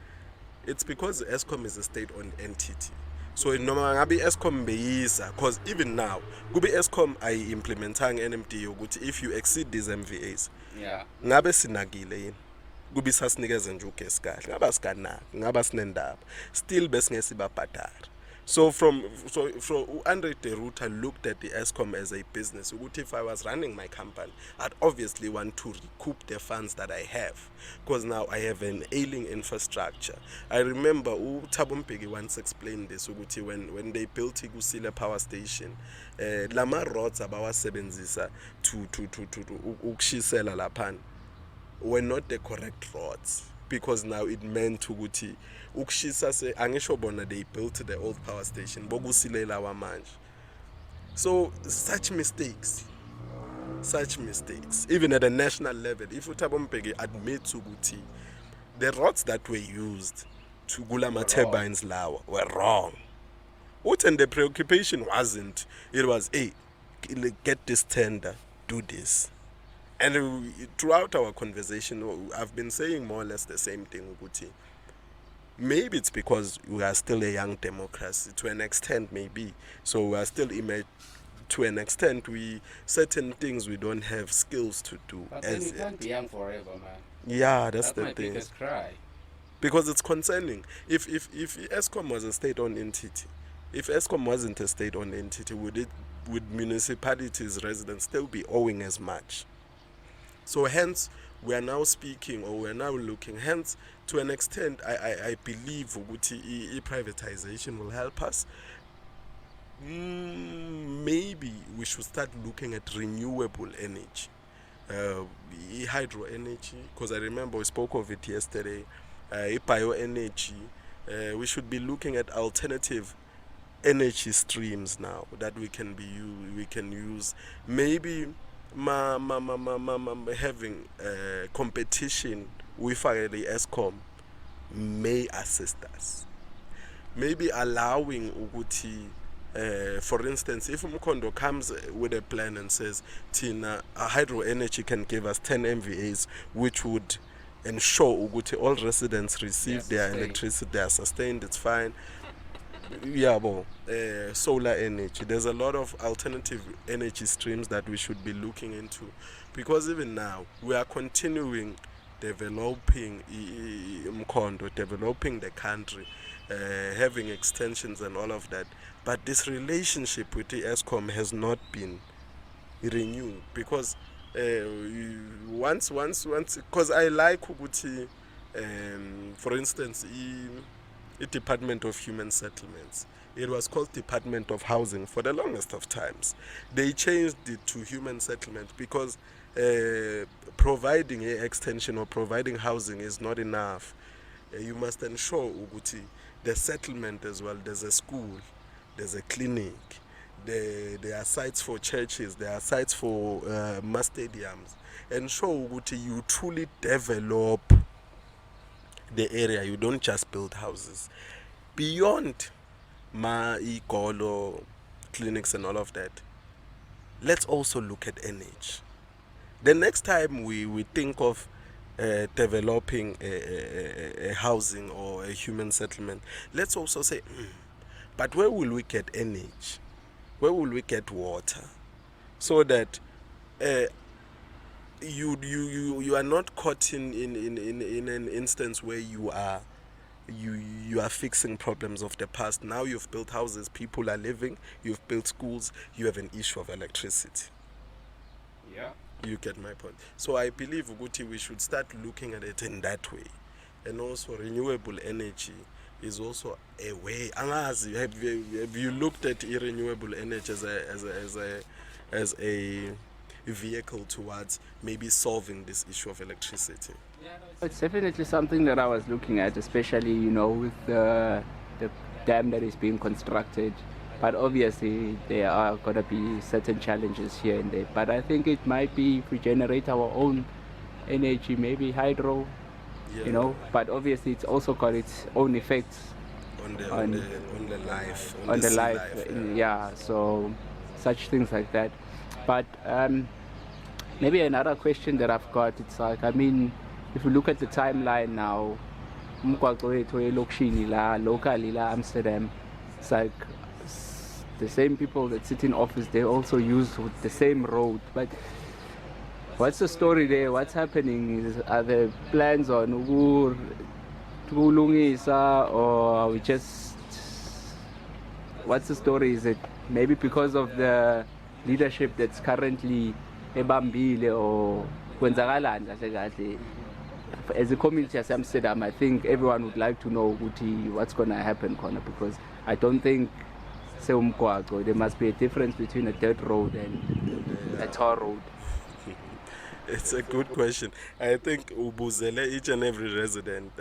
It's because Eskom is a state-owned entity. So noma ngabe Eskom beyisa, because even now kubi Eskom I implementang NMD yokuthi if you exceed these MVAs, ngabe sinakile yini kubi sasinikeze nje ugesi kahle, ngaba sikana ngaba sinendaba still besingesiba. So Andre De Ruta looked at the Eskom as a business. If I was running my company, I'd obviously want to recoup the funds that I have, because now I have an ailing infrastructure. I remember Thabo Mbeki once explained this. When they built Igusile power station, lama roads abawasebenzisa to ukushisela laphan were not the correct roads, because now it meant ukuthi ukushisa se angisho bona they built the old power station bokusilela wamanje. So such mistakes such mistakes, even at a national level. If Utabombege admits ukuthi the roads that were used to Gulama turbines lawa were wrong. And the preoccupation wasn't, it was, hey, get this tender, do this. And throughout our conversation, I've been saying more or less the same thing, Uguti. Maybe it's because we are still a young democracy, to an extent, maybe. So we are still to an extent, we certain things we don't have skills to do. But then you can't be young forever, man. Yeah, that's the my thing. biggest cry. Because it's concerning. If Eskom was a state-owned entity, if Eskom wasn't a state-owned entity, would municipalities residents still be owing as much? So hence, we are now speaking, or we are now looking. Hence, to an extent, I believe privatization will help us. Maybe we should start looking at renewable energy, hydro energy, because I remember we spoke of it yesterday. Bioenergy. We should be looking at alternative energy streams now that we can use. Maybe having competition with the Eskom may assist us. Maybe allowing Uguti, for instance, if Mkondo comes with a plan and says, Tina, hydro energy can give us 10 MVAs, which would ensure Uguti all residents receive their electricity, they are sustained, it's fine. Yeah, solar energy. There's a lot of alternative energy streams that we should be looking into, because even now we are continuing developing Mkondo, developing the country, having extensions and all of that. But this relationship with the Eskom has not been renewed, because once, because I like Uguti, for instance, the Department of Human Settlements. It was called Department of Housing for the longest of times. They changed it to Human Settlement because providing an extension or providing housing is not enough. You must ensure Uguti, the settlement as well. There's a school, there's a clinic, there are sites for churches, there are sites for mass stadiums. Ensure Uguti, you truly develop the area. You don't just build houses. Beyond igolo clinics and all of that, let's also look at energy. The next time we think of developing a housing or a human settlement, let's also say, but where will we get energy? Where will we get water? So that you are not caught in an instance where you are fixing problems of the past. Now you've built houses, people are living, you've built schools, you have an issue of electricity. Yeah. You get my point. So I believe Uguti, we should start looking at it in that way. And also renewable energy is also a way. Angazi, have you looked at renewable energy as a vehicle towards maybe solving this issue of electricity? It's definitely something that I was looking at, especially, with the dam that is being constructed. But obviously, there are going to be certain challenges here and there. But I think it might be if we generate our own energy, maybe hydro, But obviously, it's also got its own effects on the life. On the life, yeah. So such things like that. But maybe another question that I've got, it's like, if we look at the timeline now, locally, Amsterdam, it's like the same people that sit in office, they also use the same road. But what's the story there? What's happening? Are there plans on Tulungisa, or are we just... What's the story? Is it maybe because of the leadership that's currently ebambile, or kwenzakalani kahle kahle? As a community as Amsterdam, I think everyone would like to know what's going to happen, because I don't think there must be a difference between a dirt road and a tar road. It's a good question. I think ubuzele each and every resident,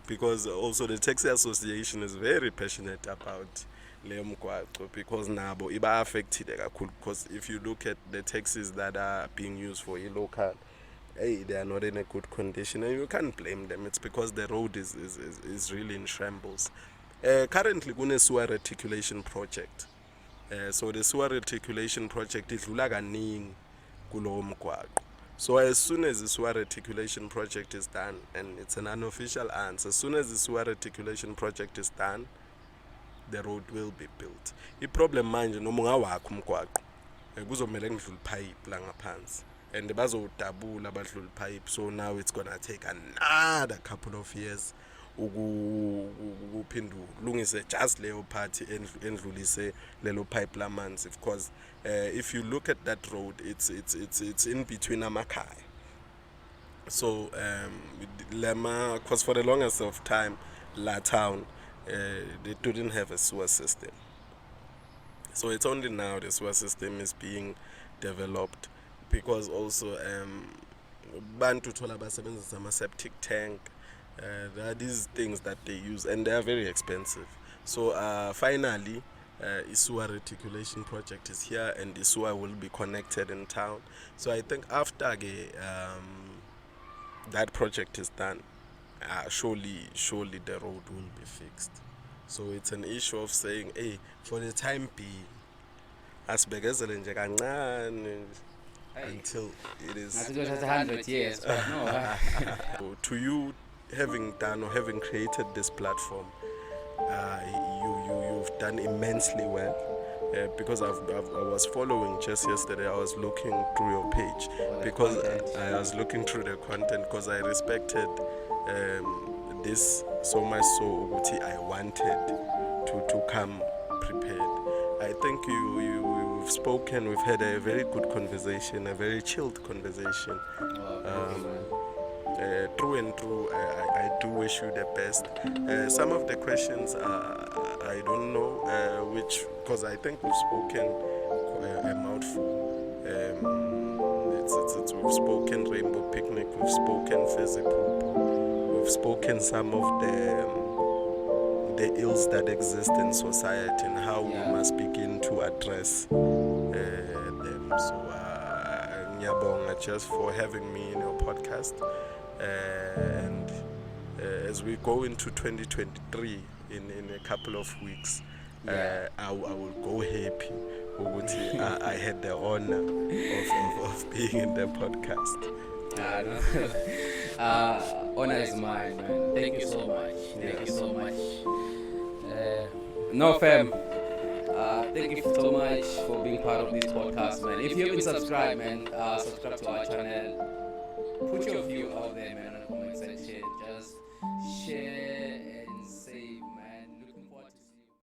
because also the taxi association is very passionate about leyo mgwaqo because nabo iba affected kakhulu, because if you look at the taxis that are being used for local, hey, they are not in a good condition, and you can't blame them. It's because the road is really in shambles. Currently kune sewer reticulation project. So the sewer reticulation project idlula kaningi kulowo mgwaqo. So as soon as the sewer reticulation project is done, and it's an unofficial answer, as soon as the sewer reticulation project is done, the road will be built. Iproblem manje noma ungawakho umgwaqo, kuzomela ngidlula ipipe la ngaphansi, and bazowudabula badlula ipipe. So now it's gonna take another couple of years ukuphinde ulungise just leyo part endlulise lelo pipe lamanzi, because if you look at that road, it's in between amakhaya. So lema, because for the longest of time La Town they didn't have a sewer system. So it's only now the sewer system is being developed, because also bantu thola basebenzisa ama septic tank. There are these things that they use, and they are very expensive. So finally, a sewer reticulation project is here, and the sewer will be connected in town. So I think after that project is done, surely the road will be fixed. So it's an issue of saying, hey, for the time being, asibhekezele nje kancane until it is. It was 100 years, but no. So to you, having done or having created this platform, you've done immensely well. Because I was following just yesterday, I was looking through your page, because I was looking through the content, because I respected this so much, so I wanted to come prepared. I think you've spoken, we've had a very good conversation, a very chilled conversation. Through and through, I do wish you the best. Some of the questions I don't know, which, because I think we've spoken a mouthful. We've spoken Rainbow Picnic, we've spoken Fezipur, we've spoken some of the ills that exist in society and how we must begin to address them. So, ngiyabonga just for having me in your podcast. And as we go into 2023 in a couple of weeks, I will go happy. I had the honor of being in the podcast. Honor is mine, man. Thank you so much. Thank you so much. No fam. Thank you so much for being part of this podcast, man. If you haven't subscribed, man, subscribe to our channel. Put your view out there, man.